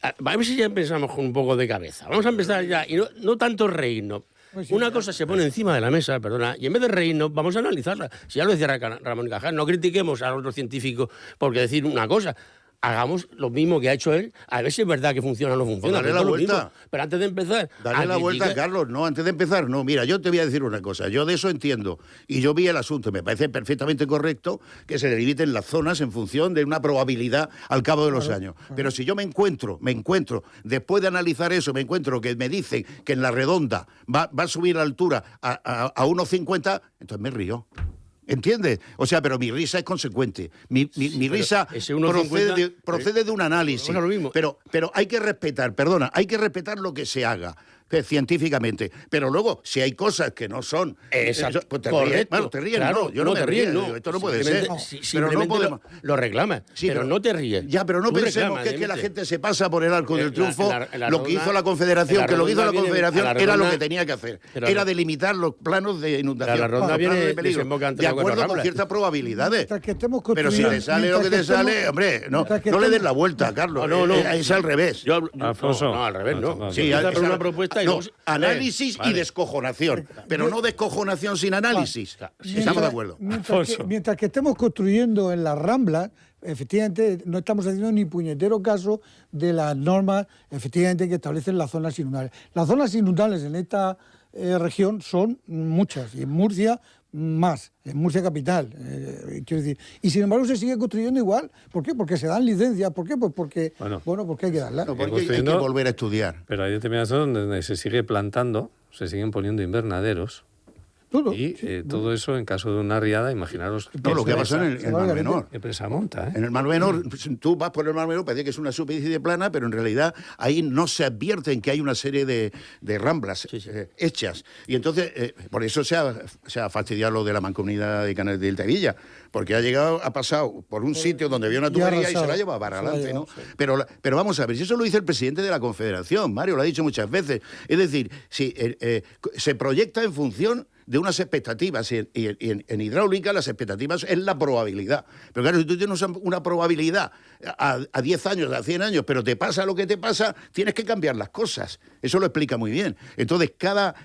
a ver si ya empezamos con un poco de cabeza. Vamos a empezar ya. Y no tanto reírnos. Pues sí, Una cosa se pone encima de la mesa, perdona, y en vez de reírnos, vamos a analizarla. Si ya lo decía Ramón y Cajal, no critiquemos a otros científicos porque decir una cosa. Hagamos lo mismo que ha hecho él, a ver si es verdad que funciona o no funciona. Dale pero la es lo vuelta. mismo. Pero antes de empezar... Dale la vuelta, Carlos. No, antes de empezar, no. Mira, yo te voy a decir una cosa. Yo de eso entiendo. Y yo vi el asunto. Me parece perfectamente correcto que se delimiten las zonas en función de una probabilidad al cabo de los años. Pero si yo me encuentro, después de analizar eso, me encuentro que me dicen que en la redonda va a subir la altura a 1,50, entonces me río. ¿Entiendes? O sea, pero mi risa es consecuente. Mi risa ese 1,50 procede de un análisis. Bueno, lo mismo. Pero hay que respetar, hay que respetar lo que se haga científicamente. Pero luego, si hay cosas que no son... Exacto, pues te correcto. ríes. Bueno, te ríes, Claro, no. Yo no, te me ríes, río. no. Digo, esto no puede ser. Simplemente- Pero no simplemente podemos... lo reclamas, Sí, pero no te ríes. Ya, pero no Tú pensemos reclamas, que es que la demente. gente se pasa por el arco del triunfo. en la Lo que ronda- hizo la Confederación, en la que lo que hizo la ronda viene- Confederación a la era lo ronda- que tenía que hacer. pero Era no. delimitar los planos de inundación. La ronda los planos viene- de peligro. desemboca entre De las cuatro acuerdo con ramblas. ciertas probabilidades. Mientras que estemos Pero si construyendo- te sale lo que te mientras que sale, estemos- hombre, no mientras que le des estemos- la vuelta, Carlos. No, no. Es al revés. Alfonso. No, al revés, no. No, Sí, Sí, empieza es por una al- propuesta y no, luego... análisis y Vale. descojonación. Pero no descojonación sin análisis. Estamos de acuerdo. Mientras que estemos construyendo en las Ramblas, efectivamente, no estamos haciendo ni puñetero caso de las normas, efectivamente, que establecen las zonas inundables. Las zonas inundables en esta región son muchas, y en Murcia más, en Murcia capital, quiero decir. Y sin embargo se sigue construyendo igual. ¿Por qué? Porque se dan licencias. ¿Por qué? Pues porque, porque hay que darlas. No, porque hay que construyendo- volver a estudiar. Pero hay determinadas zonas donde se sigue plantando, se siguen poniendo invernaderos. Todo. Y todo eso, en caso de una riada, imaginaros... No, lo que ha pasado en el Mar Menor. ¿Qué presa monta, En el Mar Menor, tú vas por el Mar Menor, parece que es una superficie plana, pero en realidad ahí no se advierten que hay una serie de ramblas hechas. Y entonces, por eso se ha fastidiado lo de la Mancomunidad de Canales de Villa, porque ha pasado por un sitio donde había una tubería y se la ha llevado para adelante, ¿no? Pero vamos a ver, si eso lo dice el presidente de la Confederación, Mario, lo ha dicho muchas veces. Es decir, si se proyecta en función de unas expectativas, y en hidráulica las expectativas es la probabilidad. Pero claro, si tú tienes una probabilidad a 10 años, a 100 años, pero te pasa lo que te pasa, tienes que cambiar las cosas. Eso lo explica muy bien. Entonces, cada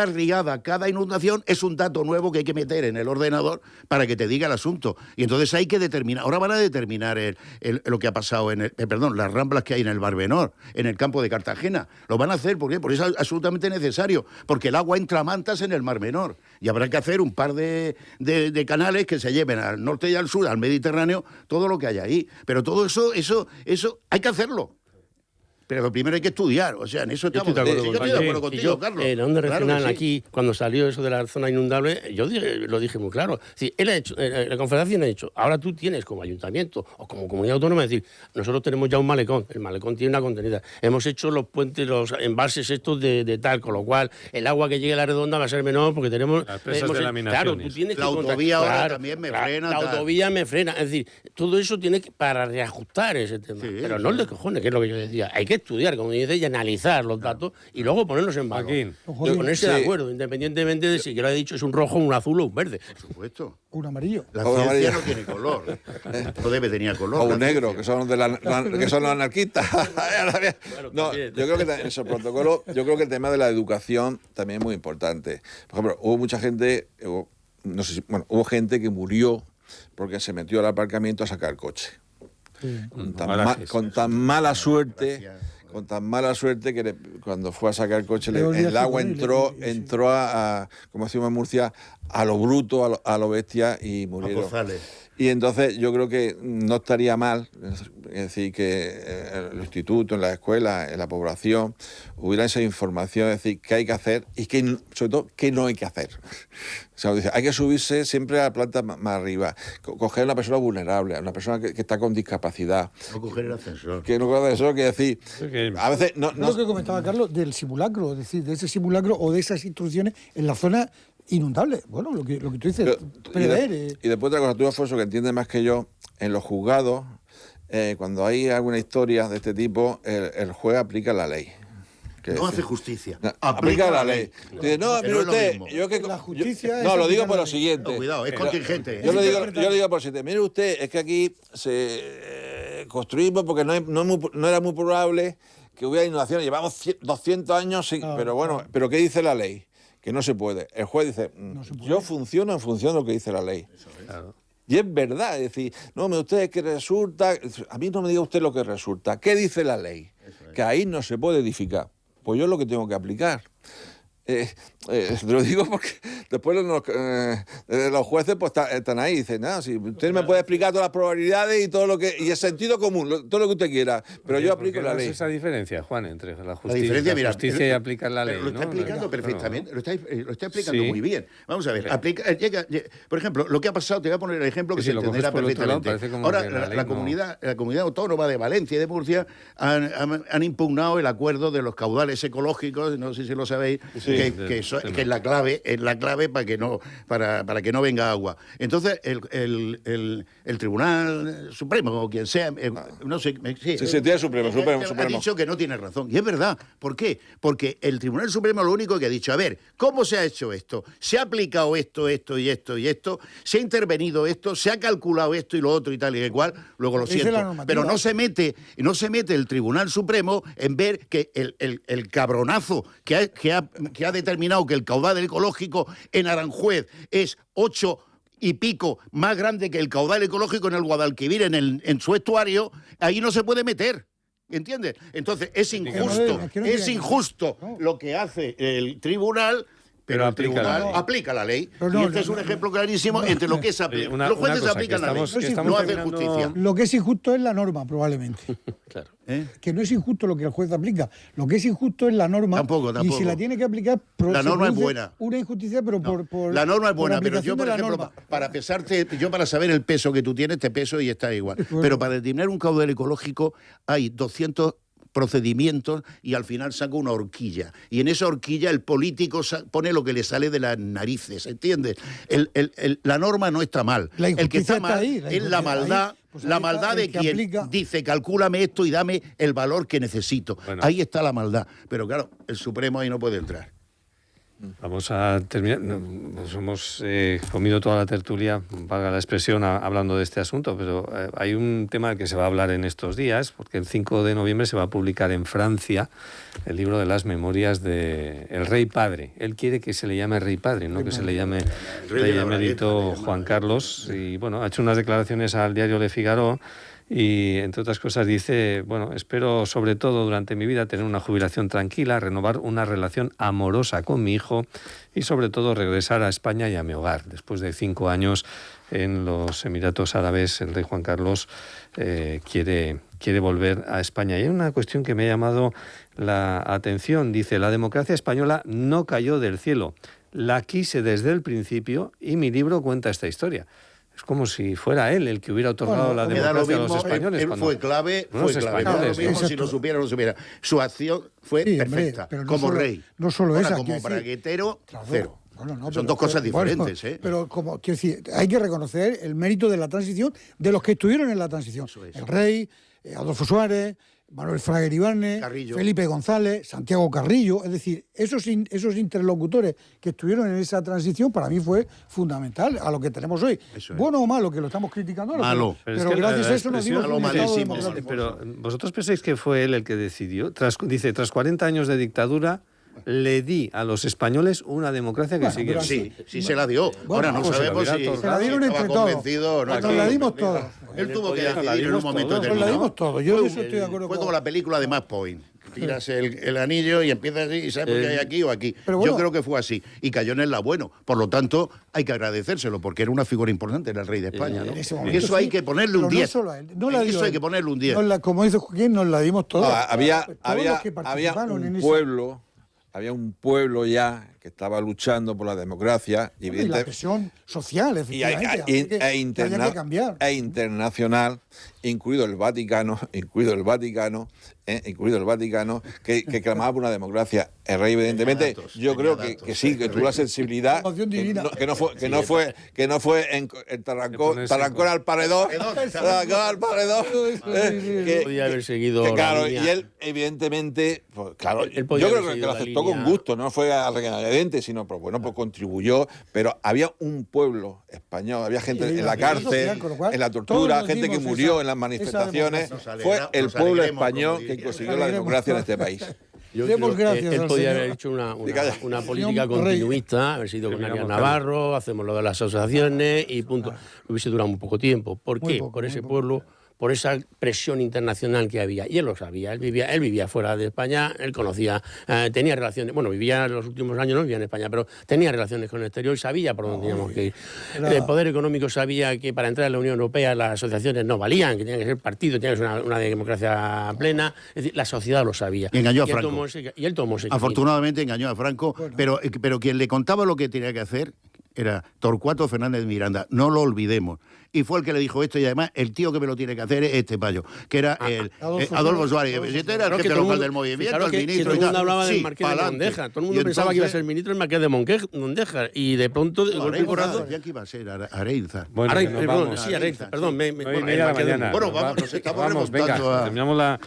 riada, cada inundación es un dato nuevo que hay que meter en el ordenador para que te diga el asunto. Y entonces hay que determinar, ahora van a determinar lo que ha pasado las ramblas que hay en el Mar Menor, en el campo de Cartagena. Lo van a hacer, ¿por qué? Porque es absolutamente necesario, porque el agua entra a mantas en el Mar Menor. Y habrá que hacer un par de canales que se lleven al norte y al sur, al Mediterráneo, todo lo que hay ahí. Pero todo eso hay que hacerlo. Pero primero hay que estudiar, o sea, en eso estamos. Yo estoy de acuerdo contigo, Carlos. En Onda Regional, aquí, cuando salió eso de la zona inundable, lo dije muy claro. Sí, él ha hecho, la Confederación ha dicho, ahora tú tienes como ayuntamiento o como comunidad autónoma, decir, nosotros tenemos ya un malecón, el malecón tiene una contenida, hemos hecho los puentes, los embalses estos de tal, con lo cual el agua que llegue a la Redonda va a ser menor porque tenemos... Las presas de laminaciones. Claro, tú tienes la autovía ahora también me frena. La autovía me frena, es decir, todo eso tiene que, para reajustar ese tema. Sí, pero no el de cojones, que es lo que yo decía, hay que estudiar, como dice, y analizar los datos y luego ponerlos en valor. Y ponerse de acuerdo, independientemente de si que lo he dicho es un rojo, un azul o un verde. Por supuesto. Un amarillo. La ciencia no tiene color. No debe tener color. O un negro, que son que son los anarquistas. No, yo creo que en ese protocolo, yo creo que el tema de la educación también es muy importante. Por ejemplo, hubo mucha gente, hubo gente que murió porque se metió al aparcamiento a sacar coche. Sí. Con tan mala suerte que cuando fue a sacar el coche el agua entró como decimos en Murcia, a lo bruto, a lo bestia, y murieron. Y entonces yo creo que no estaría mal, es decir, que el instituto, en la escuela, en la población, hubiera esa información, es decir, qué hay que hacer y sobre todo qué no hay que hacer. O sea, dice, hay que subirse siempre a la planta más arriba, coger a una persona vulnerable, a una persona que está con discapacidad. No coger el ascensor. Que no coger el ascensor, que decir, a veces no... Lo que comentaba Carlos del simulacro, es decir, de ese simulacro o de esas instrucciones en la zona inundable. Bueno, lo que tú dices, prever. Y después otra cosa, tú, Alfonso, que entiendes más que yo, en los juzgados, cuando hay alguna historia de este tipo, el juez aplica la ley. No hace justicia. Aplica la ley. Dice, no, mire usted, la justicia no, lo digo por lo siguiente. No, cuidado, es contingente. Yo lo digo por lo siguiente. Mire usted, es que aquí construimos porque no era muy probable que hubiera inundaciones. Llevamos 200 años, pero bueno, ¿pero qué dice la ley? Que no se puede. El juez dice, yo funciono en función de lo que dice la ley. Claro. Y es verdad, es decir, no, me usted que resulta, a mí no me diga usted lo que resulta, ¿qué dice la ley? Que ahí no se puede edificar. Pues yo es lo que tengo que aplicar. Te lo digo porque después los jueces pues están ahí y dicen, si usted me puede explicar todas las probabilidades y todo lo que y el sentido común, todo lo que usted quiera, pero yo aplico la ley. ¿Es esa diferencia, Juan, entre la justicia y aplicar la ley? Lo está explicando perfectamente, lo está explicando muy bien. Vamos a ver, por ejemplo, lo que ha pasado, te voy a poner el ejemplo que se entenderá perfectamente. Ahora, la comunidad autónoma de Valencia y de Murcia han impugnado el acuerdo de los caudales ecológicos, no sé si lo sabéis, que es la clave para que no venga agua. Entonces el Tribunal Supremo o quien sea, no sé, tiene Supremo ha dicho que no tiene razón. Y es verdad. ¿Por qué? Porque el Tribunal Supremo lo único que ha dicho, a ver, ¿cómo se ha hecho esto? ¿Se ha aplicado esto y esto? ¿Se ha intervenido esto? ¿Se ha calculado esto y lo otro y tal y igual? Luego lo siento. Pero no se mete el Tribunal Supremo en ver que el cabronazo que ha determinado que el caudal ecológico en Aranjuez es 8 y pico más grande que el caudal ecológico en el Guadalquivir, en su estuario, ahí no se puede meter. ¿Entiendes? Entonces es injusto lo que hace el tribunal pero el tribunal aplica la ley. Y este es un ejemplo clarísimo entre lo que es aplicar. Los jueces aplican la ley, no hacen justicia. Lo que es injusto es la norma, probablemente. Claro. Que no es injusto lo que el juez aplica. Lo que es injusto es la norma. Tampoco. Y si la tiene que aplicar, la norma es buena. Una injusticia, pero por la norma es buena, pero yo, por ejemplo, para pesarte, yo para saber el peso que tú tienes, te peso y está igual. Bueno. Pero para determinar un caudal ecológico hay 200 procedimientos y al final saca una horquilla. Y en esa horquilla el político pone lo que le sale de las narices, ¿entiendes? La norma no está mal. El que está mal es la maldad. Pues la maldad de quien dice, calcúlame esto y dame el valor que necesito. Bueno. Ahí está la maldad. Pero claro, el Supremo ahí no puede entrar. Vamos a terminar. Nos hemos comido toda la tertulia, valga la expresión, hablando de este asunto, pero hay un tema del que se va a hablar en estos días, porque el 5 de noviembre se va a publicar en Francia el libro de las memorias de el Rey Padre. Él quiere que se le llame Rey Padre, no que se le llame Rey Emérito Juan Carlos. Y bueno, ha hecho unas declaraciones al diario Le Figaro. Y, entre otras cosas, dice, bueno, espero sobre todo durante mi vida tener una jubilación tranquila, renovar una relación amorosa con mi hijo y sobre todo regresar a España y a mi hogar. Después de 5 años en los Emiratos Árabes, el rey Juan Carlos quiere volver a España. Y hay una cuestión que me ha llamado la atención. Dice, la democracia española no cayó del cielo. La quise desde el principio y mi libro cuenta esta historia. Es como si fuera él el que hubiera otorgado la democracia a los españoles. Él fue clave, si lo supiera o no lo supiera. Su acción fue perfecta, como rey. No solo esa. Como braguetero, cero. Son dos cosas diferentes. Pero como quiero decir, hay que reconocer el mérito de la transición, de los que estuvieron en la transición. El rey, Adolfo Suárez, Manuel Fraga Iribarne, Felipe González, Santiago Carrillo, es decir, esos interlocutores que estuvieron en esa transición para mí fue fundamental a lo que tenemos hoy. Bueno o malo, que lo estamos criticando ahora, malo. pero gracias a eso nos dimos un estado democrático. Pero vosotros pensáis que fue él el que decidió, tras 40 años de dictadura, le di a los españoles una democracia que sigue. Sí se la dio. Ahora no sabemos si se la dieron entre todos. Nos la dimos todos. Él tuvo que decidir en un momento determinado. Nos la dimos todos. Yo de eso estoy de acuerdo. Fue como la película de Match Point. Tiras el anillo y empiezas así y sabes por qué hay aquí o aquí. Yo creo que fue así. Y cayó en el lado bueno. Por lo tanto, hay que agradecérselo porque era una figura importante, era el rey de España. ¿No? Eso hay que ponerle un 10. Eso hay que ponerle un 10. Como dice Joaquín, nos la dimos todos. Había un pueblo ya que estaba luchando por la democracia y la presión social, efectivamente, e internacional, incluido el Vaticano, que clamaba por una democracia. El rey, evidentemente, yo creo que sí, que tuvo la sensibilidad, que no fue en Tarancón al paredón, podía haber seguido claro, y él, evidentemente, pues, claro, yo creo que lo aceptó con gusto, no fue a regañadientes, sino pues concluyó, pero había un pueblo español, había gente en la cárcel, en la tortura, gente que murió en las manifestaciones. Fue el pueblo español que consiguió la democracia en este país. Yo creo que él podía haber hecho una política continuista, haber sido con Arias Navarro, hacemos lo de las asociaciones y punto. Hubiese durado un poco tiempo. ¿Por qué? Por ese pueblo, por esa presión internacional que había. Y él lo sabía, él vivía fuera de España, él conocía, tenía relaciones, vivía en los últimos años, no vivía en España, pero tenía relaciones con el exterior y sabía por dónde teníamos que ir. El poder económico sabía que para entrar en la Unión Europea las asociaciones no valían, que tenían que ser partidos, tenían que ser una democracia plena, es decir, la sociedad lo sabía. Y engañó a Franco. Y él tomó ese Afortunadamente engañó a Franco, pero quien le contaba lo que tenía que hacer era Torcuato Fernández Miranda, no lo olvidemos. Y fue el que le dijo esto, y además el tío que me lo tiene que hacer es este payo, que era Adolfo Suárez. Este era el jefe local del movimiento, el ministro. Todo el mundo hablaba del Marqués de Mondeja, todo el mundo pensaba que iba a ser ministro el Marqués de Mondeja, y de pronto golpe y porrazo. Ya que iba a ser Areilza. Areilza, perdón. Bueno, vamos, nos estamos remontando. Terminamos la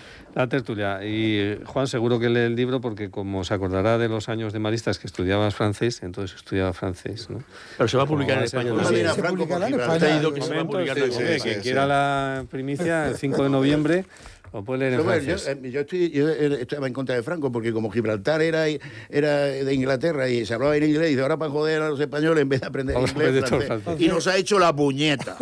tertulia. Y Juan, seguro que lee el libro porque, como se acordará de los años de maristas que estudiabas francés, entonces estudiaba francés, ¿no? Pero se va a publicar en España también. Se publicará en España. Que quiera la primicia, el 5 de noviembre, ¿O puede leer en francés? Yo estaba en contra de Franco, porque como Gibraltar era de Inglaterra y se hablaba en inglés, y ahora para joder a los españoles en vez de aprender inglés, francés. Y nos ha hecho la puñeta.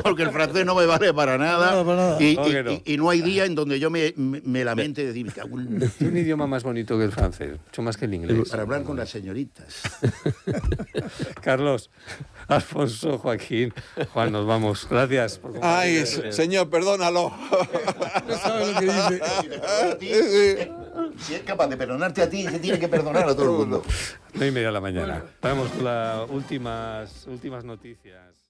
Porque el francés no me vale para nada. Y no hay día en donde yo me lamente decir, es un idioma más bonito que el francés, mucho más que el inglés. Para hablar con las señoritas. Carlos, Alfonso, Joaquín, Juan, nos vamos. Gracias por compartir. Ay, señor, perdónalo. No sabe lo que dice. Si es capaz de perdonarte a ti, se tiene que perdonar a todo el mundo. 9:30 de la mañana. Vamos con las últimas noticias.